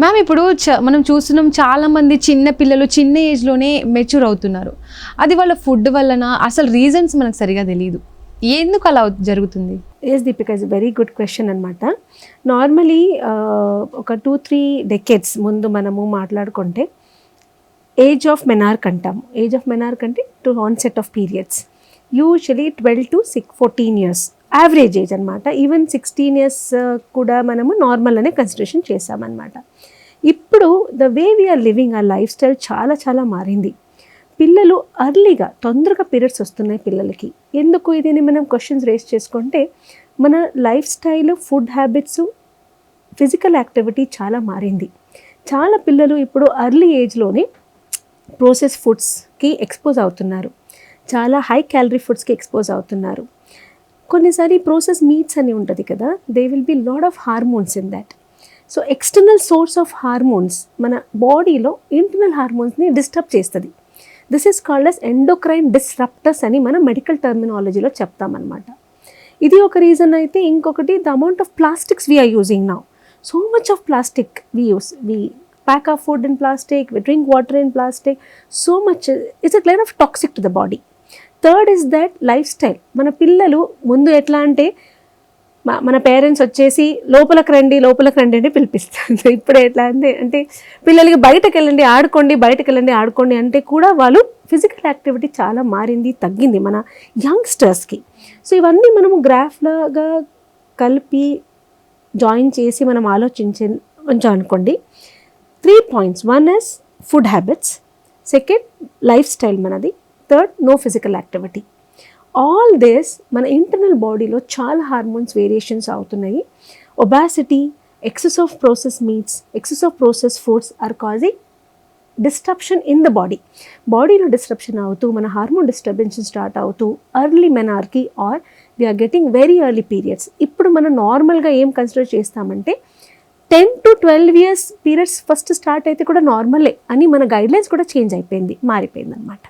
Ma'am ఇప్పుడు మనం చూస్తున్నాం చాలామంది చిన్న పిల్లలు చిన్న ఏజ్లోనే మెచ్యూర్ అవుతున్నారు. అది వాళ్ళ ఫుడ్ వలన అసలు రీజన్స్ మనకు సరిగా తెలియదు. ఎందుకు అలా జరుగుతుంది? Yes Deepika, is very good question అనమాట. నార్మలీ ఒక 2-3 డెకేడ్స్ ముందు మనము మాట్లాడుకుంటే ఏజ్ ఆఫ్ మెనార్క్ అంటాము. ఏజ్ ఆఫ్ మెనార్క్ అంటే to onset of periods. Usually 12 to 14 years average age అనమాట. ఈవెన్ 16 years కూడా మనము నార్మల్ అనే కన్సిడరేషన్ చేసామన్నమాట. ఇప్పుడు ద వే వీఆర్ లివింగ్ ఆ లైఫ్ స్టైల్ చాలా చాలా మారింది. పిల్లలు అర్లీగా తొందరగా పీరియడ్స్ వస్తున్నాయి పిల్లలకి. ఎందుకు ఇది అని మనం క్వశ్చన్స్ రేస్ చేసుకుంటే మన life style, food habits, physical activity చాలా మారింది. చాలా పిల్లలు ఇప్పుడు అర్లీ ఏజ్లోనే ప్రోసెస్ ఫుడ్స్కి ఎక్స్పోజ్ అవుతున్నారు. చాలా హై క్యాలరీ ఫుడ్స్కి ఎక్స్పోజ్ అవుతున్నారు. కొన్నిసారి ప్రోసెస్ మీట్స్ అని ఉంటుంది కదా, they will be load of hormones in that. So external source of hormones మన బాడీలో ఇంటర్నల్ హార్మోన్స్ని డిస్టర్బ్ చేస్తుంది. This is called as endocrine disruptors అని మనం మెడికల్ టర్మినాలజీలో చెప్తామన్నమాట. ఇది ఒక రీజన్ అయితే, ఇంకొకటి the amount of plastics we're using now. So much of plastic we use. We pack our food in plastic, we drink water in plastic, so much. It's a kind of toxic to the body. Third is that lifestyle. మన పిల్లలు ముందు ఎట్లా అంటే మన parents వచ్చేసి లోపలికి రండి అని పిలిపిస్తారు. ఇప్పుడు ఎట్లా అంటే పిల్లలకి బయటకు వెళ్ళండి ఆడుకోండి అంటే కూడా వాళ్ళు ఫిజికల్ యాక్టివిటీ చాలా మారింది, తగ్గింది మన యంగ్స్టర్స్కి. సో ఇవన్నీ మనము గ్రాఫ్లాగా కలిపి జాయిన్ చేసి మనం ఆలోచించామనుకోండి. 3 points. One is food habits. Second, lifestyle manadi. Third, no physical activity. All this మన ఇంటర్నల్ బాడీలో చాలా హార్మోన్స్ వేరియేషన్స్ అవుతున్నాయి. Obesity, excess of process meats, excess of process foods are causing disruption in the body. బాడీలో disruption అవుతూ మన hormone disturbance start అవుతూ early menarche or we are getting very early periods. ఇప్పుడు మనం నార్మల్గా ఏం కన్సిడర్ చేస్తామంటే 10 to 12 years periods first start అయితే కూడా నార్మలే అని మన గైడ్లైన్స్ కూడా చేంజ్ అయిపోయింది, మారిపోయింది అనమాట.